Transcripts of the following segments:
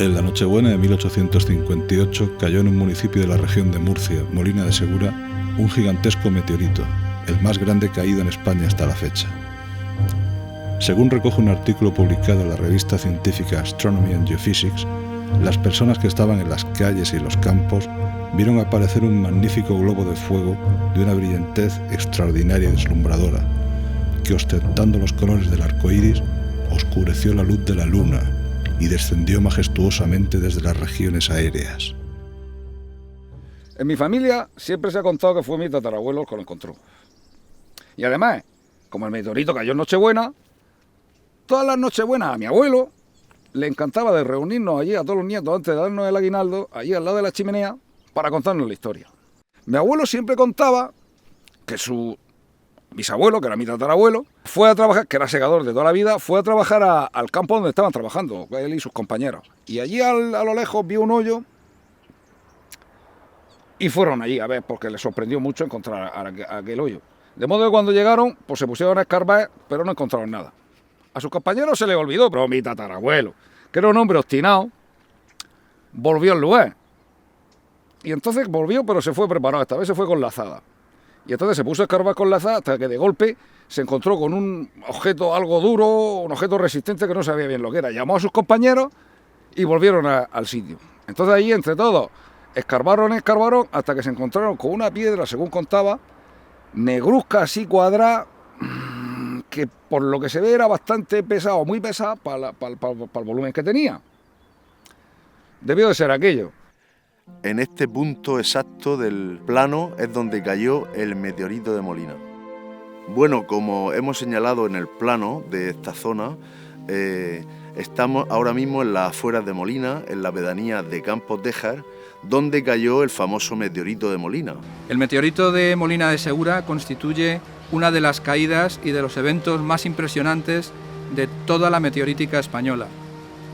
En la Nochebuena de 1858 cayó en un municipio de la región de Murcia, Molina de Segura, un gigantesco meteorito, el más grande caído en España hasta la fecha. Según recoge un artículo publicado en la revista científica Astronomy and Geophysics, las personas que estaban en las calles y los campos vieron aparecer un magnífico globo de fuego de una brillantez extraordinaria y deslumbradora, que ostentando los colores del arco iris, oscureció la luz de la luna y descendió majestuosamente desde las regiones aéreas. En mi familia siempre se ha contado que fue mi tatarabuelo el que lo encontró. Y además, como el meteorito cayó en Nochebuena, todas las Nochebuenas a mi abuelo le encantaba de reunirnos allí a todos los nietos antes de darnos el aguinaldo, allí al lado de la chimenea, para contarnos la historia. Mi abuelo siempre contaba que su bisabuelo, que era mi tatarabuelo, fue a trabajar, que era segador de toda la vida, fue a trabajar al campo donde estaban trabajando, él y sus compañeros. Y allí a lo lejos vio un hoyo y fueron allí a ver, porque les sorprendió mucho encontrar aquel hoyo. De modo que cuando llegaron, pues se pusieron a escarbar, pero no encontraron nada. A sus compañeros se les olvidó, pero mi tatarabuelo, que era un hombre obstinado, volvió al lugar. Y entonces volvió, pero se fue preparado, esta vez se fue con la azada. Y entonces se puso a escarbar con la azada hasta que de golpe se encontró con un objeto algo duro, un objeto resistente que no sabía bien lo que era. Llamó a sus compañeros y volvieron al sitio. Entonces ahí entre todos escarbaron hasta que se encontraron con una piedra, según contaba, negruzca así cuadrada, que por lo que se ve era bastante pesado, muy pesada para el volumen que tenía. Debió de ser aquello. En este punto exacto del plano es donde cayó el meteorito de Molina. Bueno, como hemos señalado en el plano de esta zona, estamos ahora mismo en las afueras de Molina, en la pedanía de Campos de Jar, donde cayó el famoso meteorito de Molina. El meteorito de Molina de Segura constituye una de las caídas y de los eventos más impresionantes de toda la meteorítica española,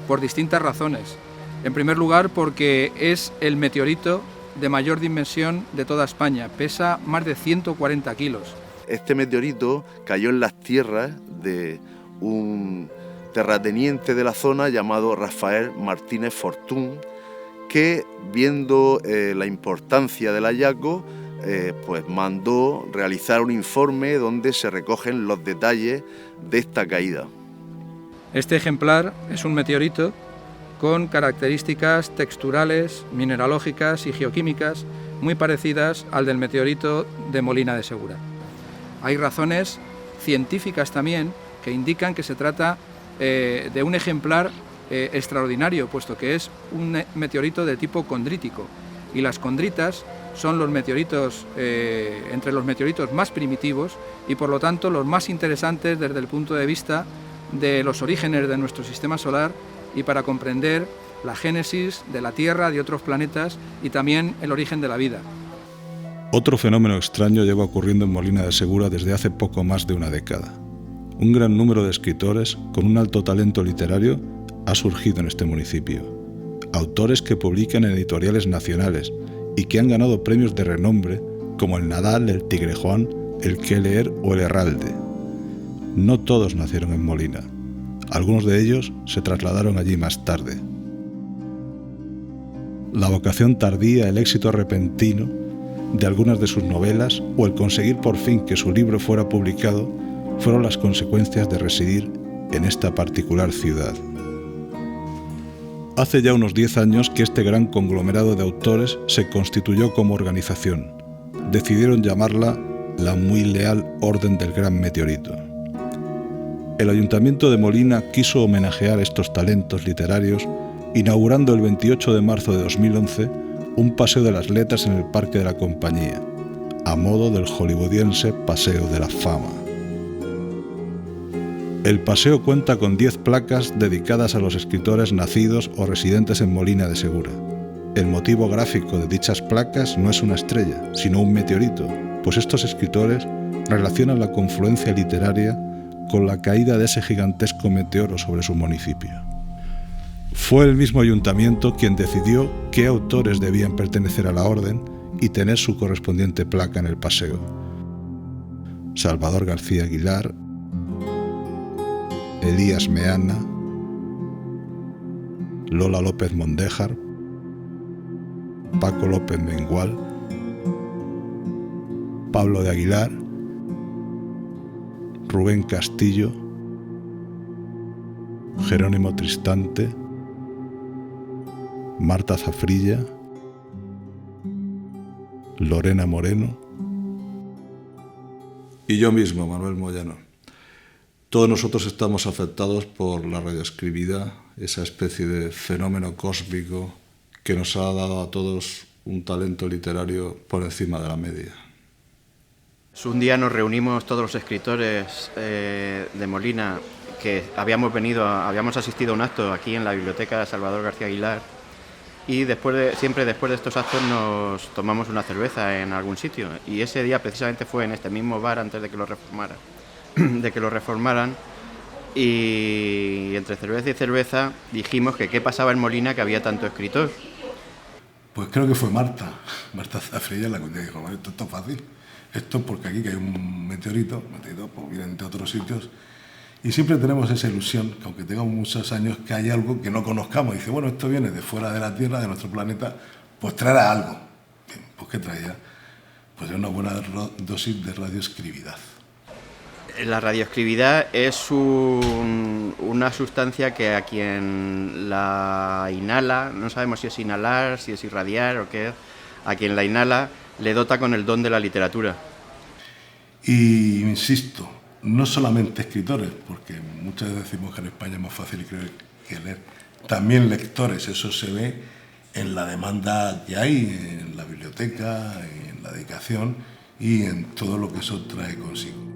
por distintas razones. En primer lugar, porque es el meteorito de mayor dimensión de toda España, pesa más de 140 kilos. Este meteorito cayó en las tierras de un terrateniente de la zona llamado Rafael Martínez Fortún, que viendo la importancia del hallazgo, pues mandó realizar un informe donde se recogen los detalles de esta caída. Este ejemplar es un meteorito con características texturales, mineralógicas y geoquímicas muy parecidas al del meteorito de Molina de Segura. Hay razones científicas también que indican que se trata de un ejemplar extraordinario, puesto que es un meteorito de tipo condrítico, y las condritas son los meteoritos, entre los meteoritos más primitivos y por lo tanto los más interesantes desde el punto de vista de los orígenes de nuestro sistema solar y para comprender la génesis de la Tierra, de otros planetas y también el origen de la vida. Otro fenómeno extraño lleva ocurriendo en Molina de Segura desde hace poco más de una década. Un gran número de escritores con un alto talento literario ha surgido en este municipio. Autores que publican en editoriales nacionales y que han ganado premios de renombre como el Nadal, el Tigre Juan, el Que Leer o el Herralde. No todos nacieron en Molina. Algunos de ellos se trasladaron allí más tarde. La vocación tardía, el éxito repentino de algunas de sus novelas o el conseguir por fin que su libro fuera publicado fueron las consecuencias de residir en esta particular ciudad. Hace ya unos 10 años que este gran conglomerado de autores se constituyó como organización. Decidieron llamarla la muy leal Orden del Gran Meteorito. El Ayuntamiento de Molina quiso homenajear estos talentos literarios inaugurando el 28 de marzo de 2011 un paseo de las letras en el Parque de la Compañía, a modo del hollywoodiense Paseo de la Fama. El paseo cuenta con 10 placas dedicadas a los escritores nacidos o residentes en Molina de Segura. El motivo gráfico de dichas placas no es una estrella, sino un meteorito, pues estos escritores relacionan la confluencia literaria con la caída de ese gigantesco meteoro sobre su municipio. Fue el mismo ayuntamiento quien decidió qué autores debían pertenecer a la orden y tener su correspondiente placa en el paseo. Salvador García Aguilar, Elías Meana, Lola López Mondéjar, Paco López Mengual, Pablo de Aguilar, Rubén Castillo, Jerónimo Tristante, Marta Zafrilla, Lorena Moreno y yo mismo, Manuel Moyano. Todos nosotros estamos afectados por la radioescribida, esa especie de fenómeno cósmico que nos ha dado a todos un talento literario por encima de la media. Un día nos reunimos todos los escritores de Molina que habíamos asistido a un acto aquí en la biblioteca de Salvador García Aguilar, y siempre después de estos actos nos tomamos una cerveza en algún sitio, y ese día precisamente fue en este mismo bar antes de que lo reformaran, y entre cerveza y cerveza dijimos que qué pasaba en Molina que había tanto escritor. Pues creo que fue Marta Zafrilla la que dijo, esto es fácil, esto porque aquí que hay un meteorito pues vienen de otros sitios, y siempre tenemos esa ilusión, que aunque tengamos muchos años, que hay algo que no conozcamos. Dice, bueno, esto viene de fuera de la Tierra, de nuestro planeta, pues traerá algo. Bien, pues ¿qué traía? Pues una buena dosis de radioescribidad. La radioescribidad es una sustancia que a quien la inhala, no sabemos si es inhalar, si es irradiar o qué es, a quien la inhala le dota con el don de la literatura. Y insisto, no solamente escritores, porque muchas veces decimos que en España es más fácil escribir que leer, también lectores. Eso se ve en la demanda que hay, en la biblioteca, en la dedicación y en todo lo que eso trae consigo.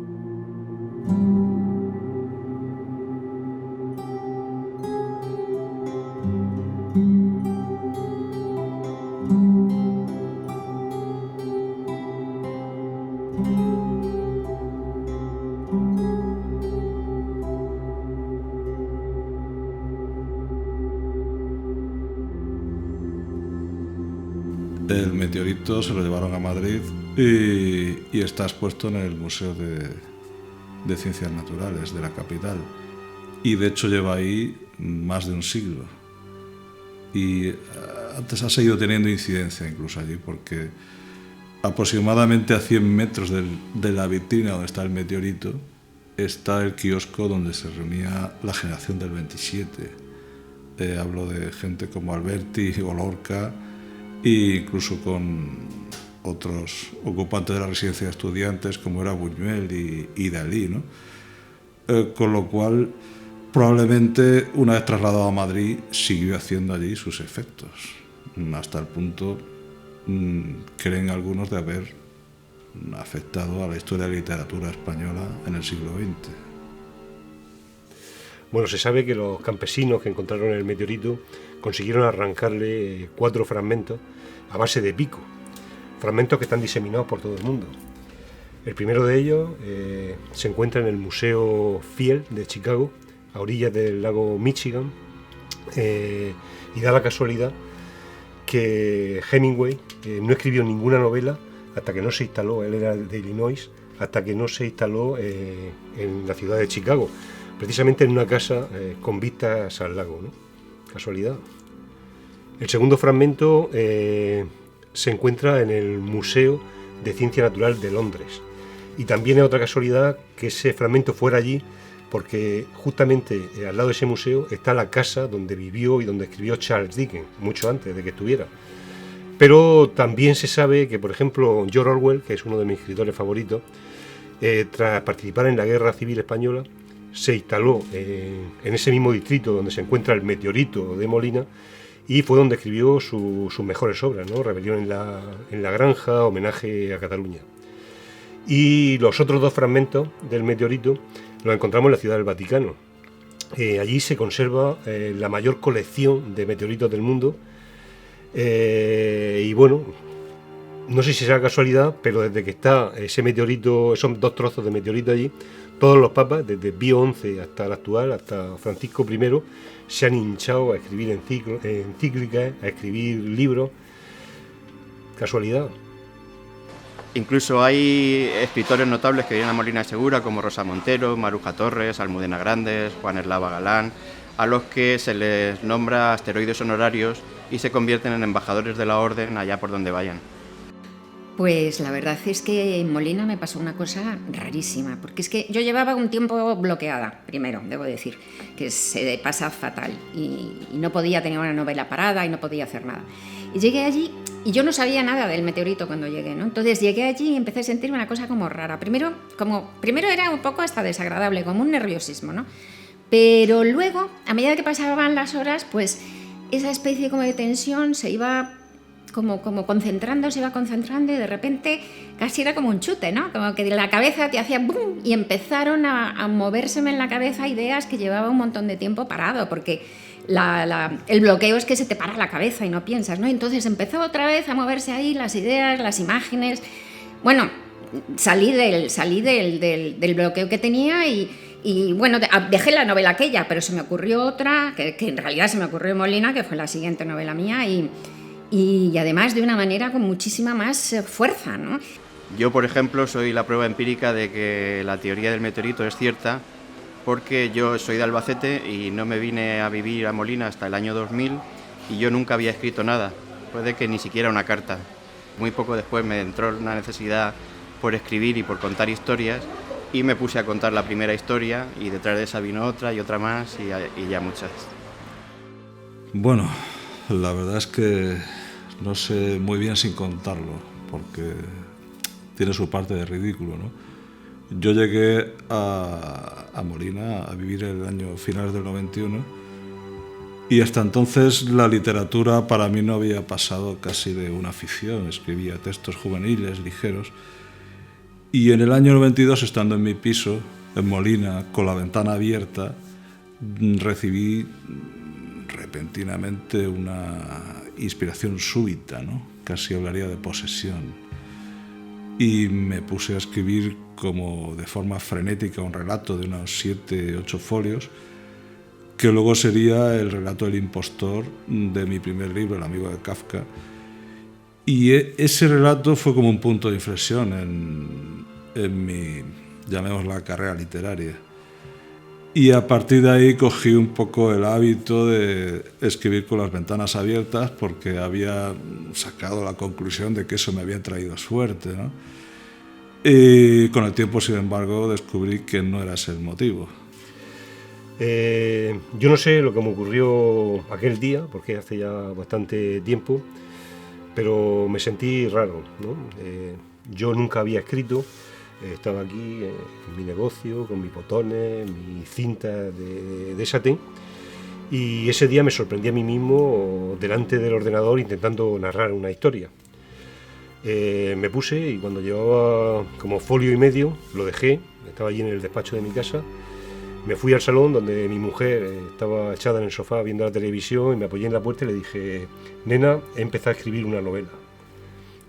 El meteorito se lo llevaron a Madrid y está expuesto en el Museo de Ciencias Naturales de la capital. Y de hecho lleva ahí más de un siglo. Y antes ha seguido teniendo incidencia incluso allí, porque aproximadamente a 100 metros de la vitrina donde está el meteorito está el kiosco donde se reunía la generación del 27. Hablo de gente como Alberti o Lorca, e incluso con otros ocupantes de la residencia de estudiantes como era Buñuel y Dalí, ¿no? Con lo cual, probablemente una vez trasladado a Madrid siguió haciendo allí sus efectos, hasta el punto, creen algunos, de haber afectado a la historia de la literatura española en el siglo XX. Bueno, se sabe que los campesinos que encontraron el meteorito consiguieron arrancarle 4 fragmentos a base de pico, fragmentos que están diseminados por todo el mundo. El primero de ellos se encuentra en el Museo Field de Chicago, a orillas del lago Michigan, y da la casualidad que Hemingway no escribió ninguna novela hasta que no se instaló, él era de Illinois, hasta que no se instaló en la ciudad de Chicago, precisamente en una casa con vistas al lago, ¿no? Casualidad. El segundo fragmento se encuentra en el Museo de Ciencia Natural de Londres, y también es otra casualidad que ese fragmento fuera allí, porque justamente al lado de ese museo está la casa donde vivió y donde escribió Charles Dickens, mucho antes de que estuviera. Pero también se sabe que, por ejemplo, George Orwell, que es uno de mis escritores favoritos, tras participar en la Guerra Civil Española, se instaló en ese mismo distrito donde se encuentra el meteorito de Molina, y fue donde escribió sus mejores obras, ¿no? Rebelión en la granja, Homenaje a Cataluña. Y los otros 2 fragmentos del meteorito los encontramos en la Ciudad del Vaticano. Allí se conserva la mayor colección de meteoritos del mundo, y bueno, no sé si será casualidad, pero desde que está ese meteorito, esos 2 trozos de meteorito allí, todos los papas, desde Pío XI hasta el actual, hasta Francisco I, se han hinchado a escribir encíclicas, a escribir libros. Casualidad. Incluso hay escritores notables que vienen a Molina de Segura, como Rosa Montero, Maruja Torres, Almudena Grandes, Juan Eslava Galán. a los que se les nombra asteroides honorarios y se convierten en embajadores de la Orden allá por donde vayan. Pues la verdad es que en Molina me pasó una cosa rarísima, porque es que yo llevaba un tiempo bloqueada, primero, debo decir, que se pasa fatal y no podía tener una novela parada y no podía hacer nada. Y llegué allí y yo no sabía nada del meteorito cuando llegué, ¿no? Entonces llegué allí y empecé a sentir una cosa como rara. Primero era un poco hasta desagradable, como un nerviosismo, ¿no? Pero luego, a medida que pasaban las horas, pues esa especie como de tensión se iba como concentrando, se iba concentrando y de repente casi era como un chute, ¿no? Como que de la cabeza te hacía ¡bum! Y empezaron a movérseme en la cabeza ideas que llevaba un montón de tiempo parado, porque el bloqueo es que se te para la cabeza y no piensas, ¿no? Entonces empezó otra vez a moverse ahí las ideas, las imágenes. Bueno, salí del bloqueo que tenía y bueno, dejé la novela aquella, pero se me ocurrió otra, que en realidad se me ocurrió en Molina, que fue la siguiente novela mía y además de una manera con muchísima más fuerza, ¿no? Yo, por ejemplo, soy la prueba empírica de que la teoría del meteorito es cierta, porque yo soy de Albacete y no me vine a vivir a Molina hasta el año 2000 y yo nunca había escrito nada, puede que ni siquiera una carta. Muy poco después me entró una necesidad por escribir y por contar historias y me puse a contar la primera historia y detrás de esa vino otra y otra más y ya muchas. Bueno, la verdad es que no sé muy bien sin contarlo, porque tiene su parte de ridículo, ¿no? Yo llegué a Molina a vivir el año finales del 91 y hasta entonces la literatura para mí no había pasado casi de una ficción. Escribía textos juveniles, ligeros, y en el año 92, estando en mi piso, en Molina, con la ventana abierta, recibí repentinamente una inspiración súbita, ¿no? Casi hablaría de posesión. Y me puse a escribir como de forma frenética un relato de unos 7-8 folios, que luego sería el relato del impostor de mi primer libro, El amigo de Kafka. Y ese relato fue como un punto de inflexión en mi, llamémosla, carrera literaria. Y a partir de ahí cogí un poco el hábito de escribir con las ventanas abiertas, porque había sacado la conclusión de que eso me había traído suerte, ¿no? Y con el tiempo, sin embargo, descubrí que no era ese el motivo. Yo no sé lo que me ocurrió aquel día, porque hace ya bastante tiempo, pero me sentí raro, ¿no? Yo nunca había escrito. Estaba aquí en mi negocio, con mis botones, mi cinta de satén, y ese día me sorprendí a mí mismo delante del ordenador intentando narrar una historia. Me puse y cuando llevaba como folio y medio lo dejé, estaba allí en el despacho de mi casa, me fui al salón donde mi mujer estaba echada en el sofá viendo la televisión y me apoyé en la puerta y le dije: nena, he empezado a escribir una novela.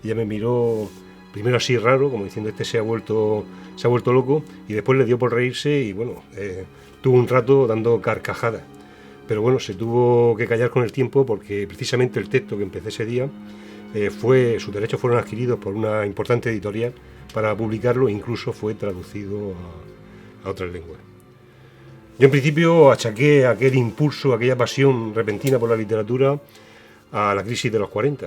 Y ella me miró primero así raro, como diciendo este se ha vuelto loco, y después le dio por reírse y bueno, tuvo un rato dando carcajadas. Pero bueno, se tuvo que callar con el tiempo porque precisamente el texto que empecé ese día, sus derechos fueron adquiridos por una importante editorial para publicarlo e incluso fue traducido a otras lenguas. Yo en principio achaqué aquel impulso, aquella pasión repentina por la literatura a la crisis de los 40.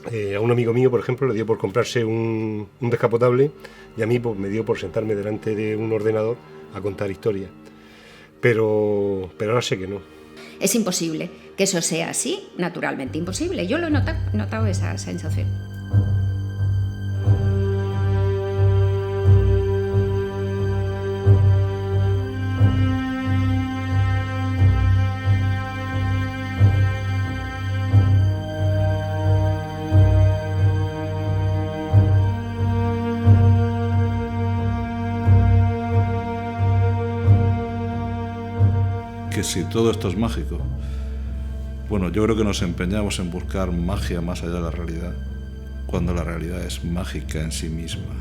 A un amigo mío, por ejemplo, le dio por comprarse un descapotable y a mí pues, me dio por sentarme delante de un ordenador a contar historias. Pero ahora sé que no. Es imposible que eso sea así, naturalmente imposible. Yo lo he notado esa sensación. Que si todo esto es mágico. Bueno, yo creo que nos empeñamos en buscar magia más allá de la realidad, cuando la realidad es mágica en sí misma.